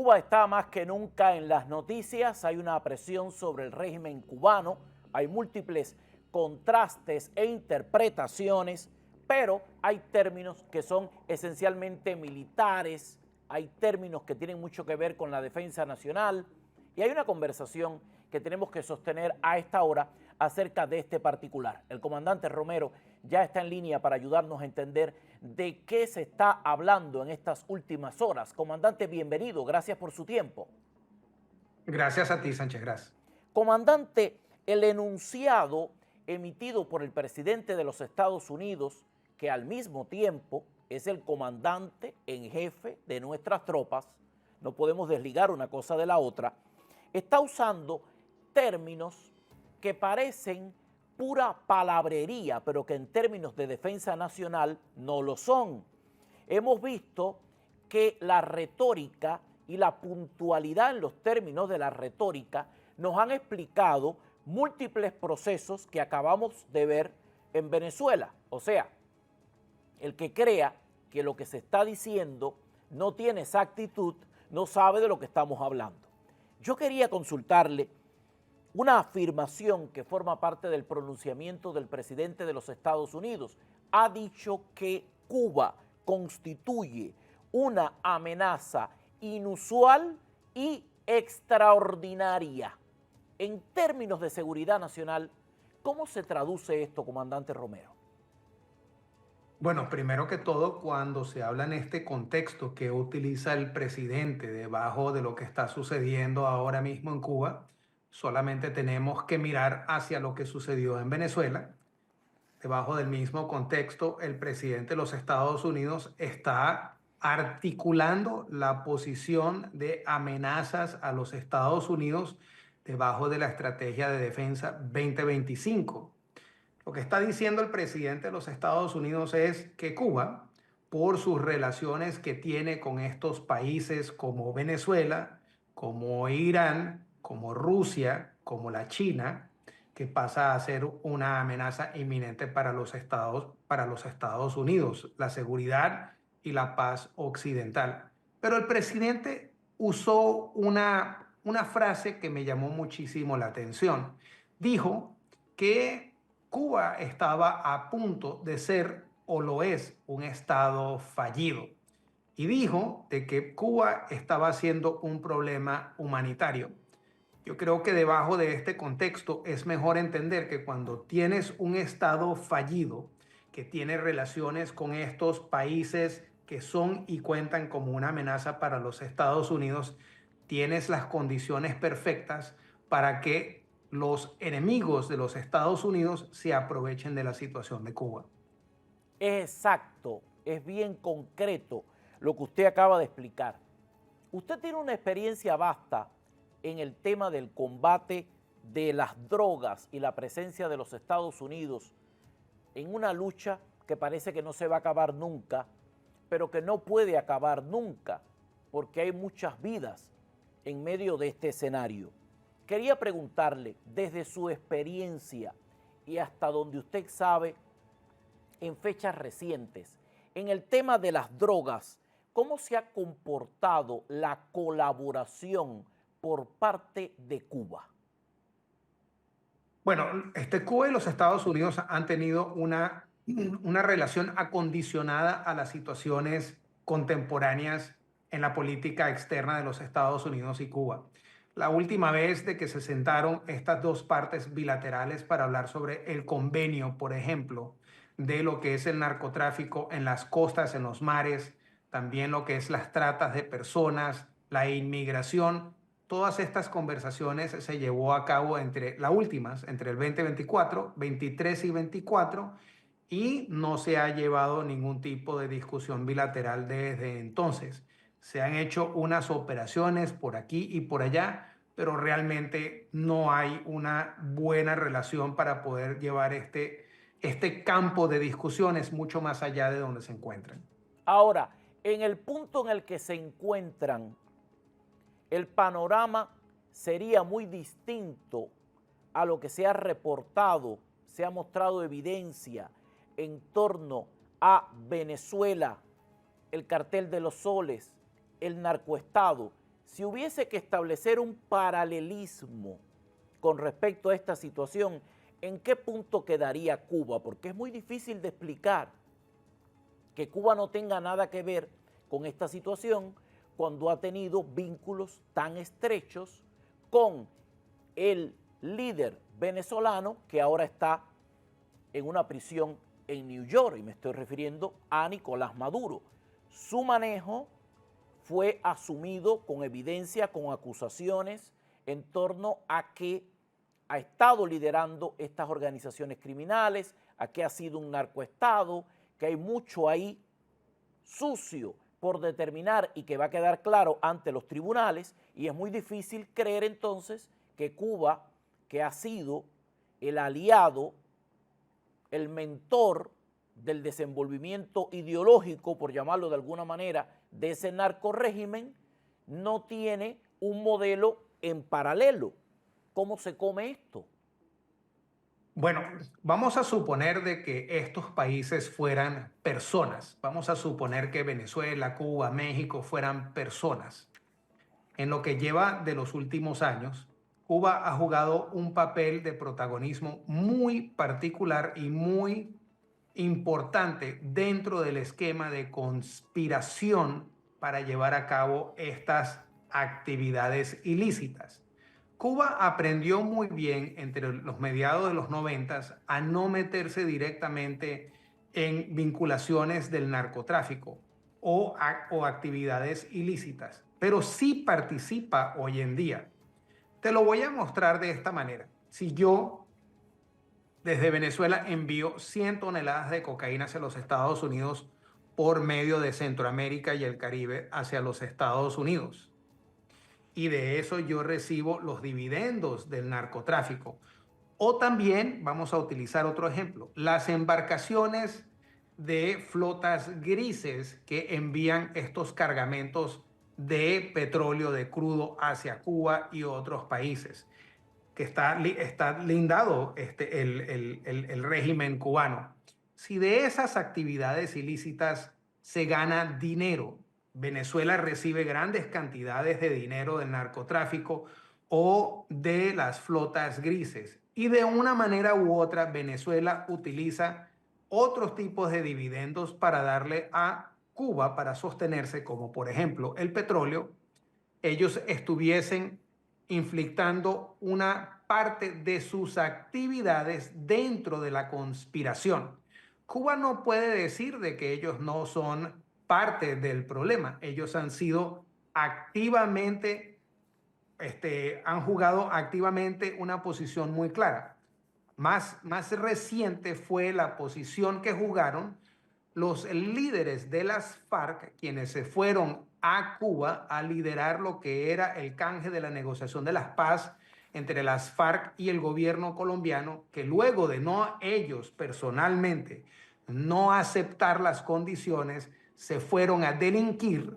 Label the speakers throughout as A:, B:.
A: Cuba está más que nunca en las noticias, hay una presión sobre el régimen cubano, hay múltiples contrastes e interpretaciones, pero hay términos que son esencialmente militares, hay términos que tienen mucho que ver con la defensa nacional y hay una conversación que tenemos que sostener a esta hora acerca de este particular. El comandante Romero ya está en línea para ayudarnos a entender de qué se está hablando en estas últimas horas. Comandante, bienvenido, gracias por su tiempo.
B: Gracias a ti, Sánchez Gras.
A: Comandante, el enunciado emitido por el presidente de los Estados Unidos, que al mismo tiempo es el comandante en jefe de nuestras tropas, no podemos desligar una cosa de la otra, está usando términos que parecen pura palabrería, pero que en términos de defensa nacional no lo son. Hemos visto que la retórica y la puntualidad en los términos de la retórica nos han explicado múltiples procesos que acabamos de ver en Venezuela. O sea, el que crea que lo que se está diciendo no tiene exactitud, no sabe de lo que estamos hablando. Yo quería consultarle una afirmación que forma parte del pronunciamiento del presidente de los Estados Unidos. Ha dicho que Cuba constituye una amenaza inusual y extraordinaria. En términos de seguridad nacional, ¿cómo se traduce esto, comandante Romero?
B: Bueno, primero que todo, cuando se habla en este contexto que utiliza el presidente debajo de lo que está sucediendo ahora mismo en Cuba, solamente tenemos que mirar hacia lo que sucedió en Venezuela. Debajo del mismo contexto, el presidente de los Estados Unidos está articulando la posición de amenazas a los Estados Unidos debajo de la Estrategia de Defensa 2025. Lo que está diciendo el presidente de los Estados Unidos es que Cuba, por sus relaciones que tiene con estos países como Venezuela, como Irán, como Rusia, como la China, que pasa a ser una amenaza inminente para los Estados Unidos, la seguridad y la paz occidental. Pero el presidente usó una frase que me llamó muchísimo la atención. Dijo que Cuba estaba a punto de ser o lo es un estado fallido y dijo de que Cuba estaba siendo un problema humanitario. Yo creo que debajo de este contexto es mejor entender que cuando tienes un estado fallido que tiene relaciones con estos países que son y cuentan como una amenaza para los Estados Unidos, tienes las condiciones perfectas para que los enemigos de los Estados Unidos se aprovechen de la situación de Cuba.
A: Es exacto, es bien concreto lo que usted acaba de explicar. Usted tiene una experiencia vasta en el tema del combate de las drogas y la presencia de los Estados Unidos en una lucha que parece que no se va a acabar nunca, pero que no puede acabar nunca, porque hay muchas vidas en medio de este escenario. Quería preguntarle, desde su experiencia y hasta donde usted sabe, en fechas recientes, en el tema de las drogas, ¿cómo se ha comportado la colaboración por parte de Cuba?
B: Bueno, Cuba y los Estados Unidos han tenido una relación acondicionada a las situaciones contemporáneas en la política externa de los Estados Unidos y Cuba. La última vez de que se sentaron estas dos partes bilaterales para hablar sobre el convenio, por ejemplo, de lo que es el narcotráfico en las costas, en los mares, también lo que es las tratas de personas, la inmigración. Todas estas conversaciones se llevó a cabo entre las últimas, entre el 2024, 23 y 24, y no se ha llevado ningún tipo de discusión bilateral desde entonces. Se han hecho unas operaciones por aquí y por allá, pero realmente no hay una buena relación para poder llevar este campo de discusiones mucho más allá de donde se encuentran.
A: Ahora, en el punto en el que se encuentran, el panorama sería muy distinto a lo que se ha reportado, se ha mostrado evidencia en torno a Venezuela, el cartel de los soles, el narcoestado. si hubiese que establecer un paralelismo con respecto a esta situación, ¿en qué punto quedaría Cuba? Porque es muy difícil de explicar que Cuba no tenga nada que ver con esta situación cuando ha tenido vínculos tan estrechos con el líder venezolano que ahora está en una prisión en New York, y me estoy refiriendo a Nicolás Maduro. Su manejo fue asumido con evidencia, con acusaciones en torno a que ha estado liderando estas organizaciones criminales, a que ha sido un narcoestado, que hay mucho ahí sucio por determinar y que va a quedar claro ante los tribunales, y es muy difícil creer entonces que Cuba, que ha sido el aliado, el mentor del desenvolvimiento ideológico, por llamarlo de alguna manera, de ese narcorrégimen, no tiene un modelo en paralelo. ¿Cómo se come esto?
B: Bueno, vamos a suponer de que estos países fueran personas. Vamos a suponer que Venezuela, Cuba, México fueran personas. En lo que lleva de los últimos años, Cuba ha jugado un papel de protagonismo muy particular y muy importante dentro del esquema de conspiración para llevar a cabo estas actividades ilícitas. Cuba aprendió muy bien entre los mediados de los 90 a no meterse directamente en vinculaciones del narcotráfico o actividades ilícitas, pero sí participa hoy en día. Te lo voy a mostrar de esta manera. Si yo desde Venezuela envío 100 toneladas de cocaína hacia los Estados Unidos por medio de Centroamérica y el Caribe hacia los Estados Unidos, y de eso yo recibo los dividendos del narcotráfico. O también, vamos a utilizar otro ejemplo, las embarcaciones de flotas grises que envían estos cargamentos de petróleo, de crudo hacia Cuba y otros países, que está lindado el régimen cubano. Si de esas actividades ilícitas se gana dinero, Venezuela recibe grandes cantidades de dinero del narcotráfico o de las flotas grises. Y de una manera u otra, Venezuela utiliza otros tipos de dividendos para darle a Cuba para sostenerse, como por ejemplo el petróleo. Ellos estuviesen inflictando una parte de sus actividades dentro de la conspiración. Cuba no puede decir de que ellos no son parte del problema. Ellos han sido activamente, han jugado activamente una posición muy clara. Más reciente fue la posición que jugaron los líderes de las FARC, quienes se fueron a Cuba a liderar lo que era el canje de la negociación de la paz entre las FARC y el gobierno colombiano, que luego de no ellos personalmente no aceptar las condiciones, se fueron a delinquir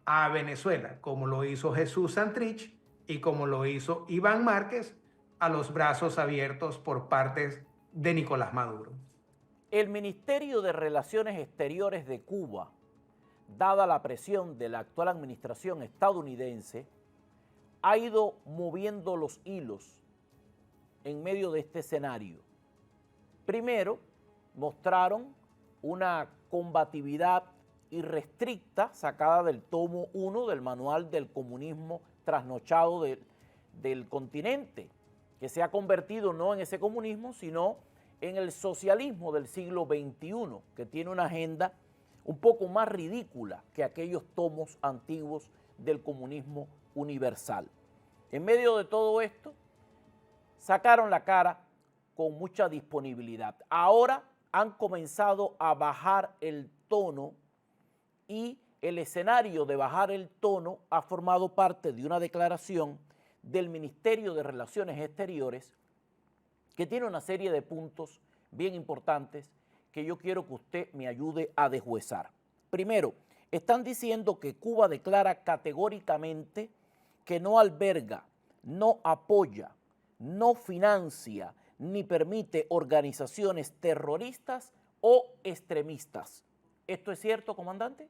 B: a Venezuela, como lo hizo Jesús Santrich y como lo hizo Iván Márquez, a los brazos abiertos por parte de Nicolás Maduro.
A: El Ministerio de Relaciones Exteriores de Cuba, dada la presión de la actual administración estadounidense, ha ido moviendo los hilos en medio de este escenario. Primero, mostraron una combatividad irrestricta sacada del tomo 1 del Manual del Comunismo Trasnochado del continente, que se ha convertido no en ese comunismo, sino en el socialismo del siglo XXI, que tiene una agenda un poco más ridícula que aquellos tomos antiguos del comunismo universal. En medio de todo esto, sacaron la cara con mucha disponibilidad. Ahora han comenzado a bajar el tono, y el escenario de bajar el tono ha formado parte de una declaración del Ministerio de Relaciones Exteriores que tiene una serie de puntos bien importantes que yo quiero que usted me ayude a deshuesar. Primero, están diciendo que Cuba declara categóricamente que no alberga, no apoya, no financia ni permite organizaciones terroristas o extremistas. ¿Esto es cierto, comandante?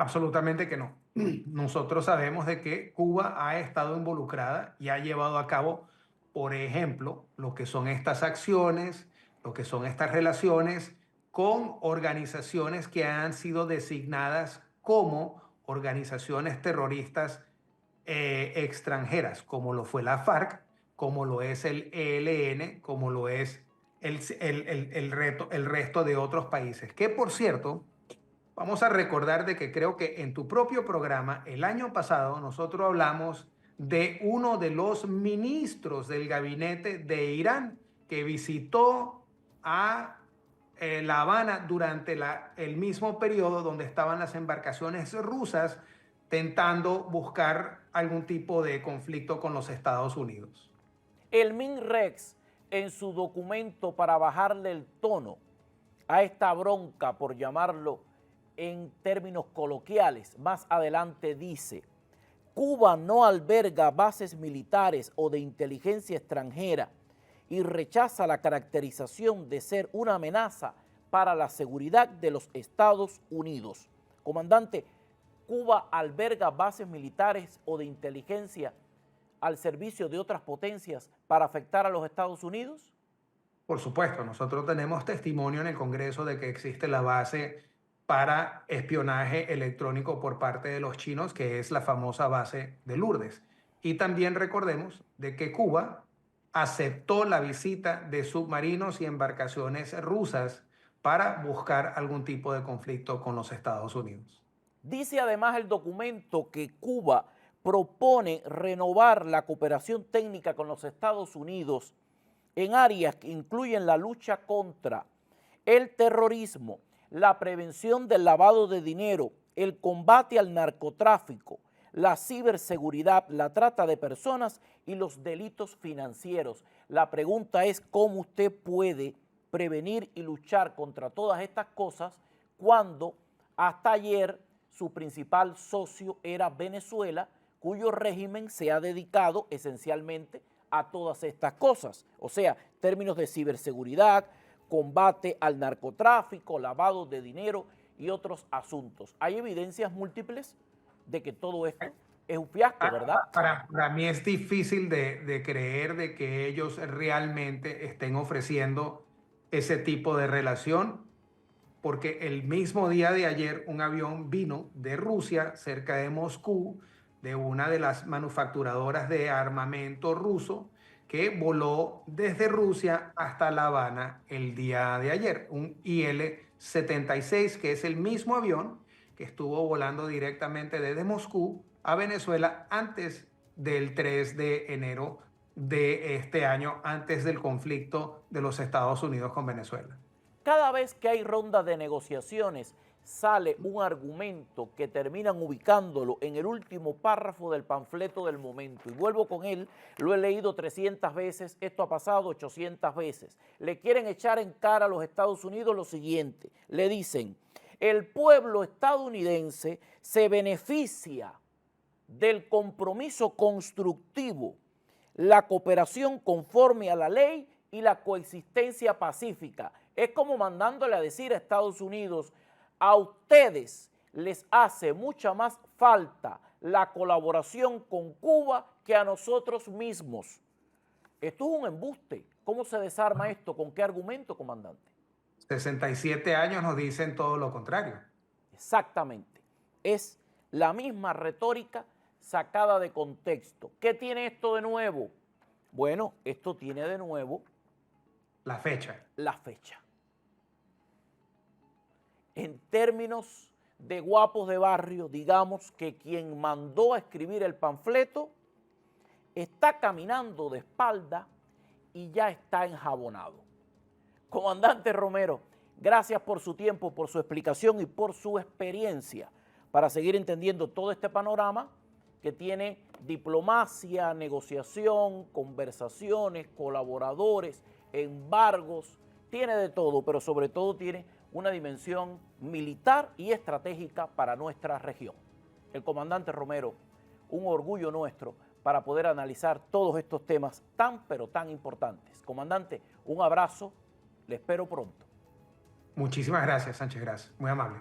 B: Absolutamente que no. Nosotros sabemos de que Cuba ha estado involucrada y ha llevado a cabo, por ejemplo, lo que son estas acciones, lo que son estas relaciones con organizaciones que han sido designadas como organizaciones terroristas extranjeras, como lo fue la FARC, como lo es el ELN, como lo es el resto de otros países. Que por cierto, vamos a recordar de que creo que en tu propio programa, el año pasado, nosotros hablamos de uno de los ministros del gabinete de Irán que visitó a La Habana durante el mismo periodo donde estaban las embarcaciones rusas tentando buscar algún tipo de conflicto con los Estados Unidos.
A: El MINREX, en su documento para bajarle el tono a esta bronca, por llamarlo en términos coloquiales, más adelante dice: Cuba no alberga bases militares o de inteligencia extranjera y rechaza la caracterización de ser una amenaza para la seguridad de los Estados Unidos. Comandante, ¿Cuba alberga bases militares o de inteligencia al servicio de otras potencias para afectar a los Estados Unidos?
B: Por supuesto, nosotros tenemos testimonio en el Congreso de que existe la base para espionaje electrónico por parte de los chinos, que es la famosa base de Lourdes. Y también recordemos de que Cuba aceptó la visita de submarinos y embarcaciones rusas para buscar algún tipo de conflicto con los Estados Unidos.
A: Dice además el documento que Cuba propone renovar la cooperación técnica con los Estados Unidos en áreas que incluyen la lucha contra el terrorismo, la prevención del lavado de dinero, el combate al narcotráfico, la ciberseguridad, la trata de personas y los delitos financieros. La pregunta es cómo usted puede prevenir y luchar contra todas estas cosas cuando hasta ayer su principal socio era Venezuela, cuyo régimen se ha dedicado esencialmente a todas estas cosas. O sea, términos de ciberseguridad, combate al narcotráfico, lavado de dinero y otros asuntos. Hay evidencias múltiples de que todo esto es un fiasco, ¿verdad?
B: Para mí es difícil de creer de que ellos realmente estén ofreciendo ese tipo de relación, porque el mismo día de ayer un avión vino de Rusia, cerca de Moscú, de una de las manufacturadoras de armamento ruso, que voló desde Rusia hasta La Habana el día de ayer, un IL-76, que es el mismo avión que estuvo volando directamente desde Moscú a Venezuela antes del 3 de enero de este año, antes del conflicto de los Estados Unidos con Venezuela.
A: Cada vez que hay rondas de negociaciones, sale un argumento que terminan ubicándolo en el último párrafo del panfleto del momento. Y vuelvo con él, lo he leído 300 veces, esto ha pasado 800 veces. Le quieren echar en cara a los Estados Unidos lo siguiente. Le dicen: el pueblo estadounidense se beneficia del compromiso constructivo, la cooperación conforme a la ley y la coexistencia pacífica. Es como mandándole a decir a Estados Unidos: a ustedes les hace mucha más falta la colaboración con Cuba que a nosotros mismos. Esto es un embuste. ¿Cómo se desarma esto? ¿Con qué argumento, comandante?
B: 67 años nos dicen todo lo contrario.
A: Exactamente. Es la misma retórica sacada de contexto. ¿Qué tiene esto de nuevo? Bueno, esto tiene de nuevo
B: la fecha.
A: La fecha. En términos de guapos de barrio, digamos que quien mandó a escribir el panfleto está caminando de espalda y ya está enjabonado. Comandante Romero, gracias por su tiempo, por su explicación y por su experiencia para seguir entendiendo todo este panorama que tiene diplomacia, negociación, conversaciones, colaboradores, embargos, tiene de todo, pero sobre todo tiene una dimensión militar y estratégica para nuestra región. El comandante Romero, un orgullo nuestro para poder analizar todos estos temas tan pero tan importantes. Comandante, un abrazo, le espero pronto.
B: Muchísimas gracias, Sánchez, gracias, muy amable.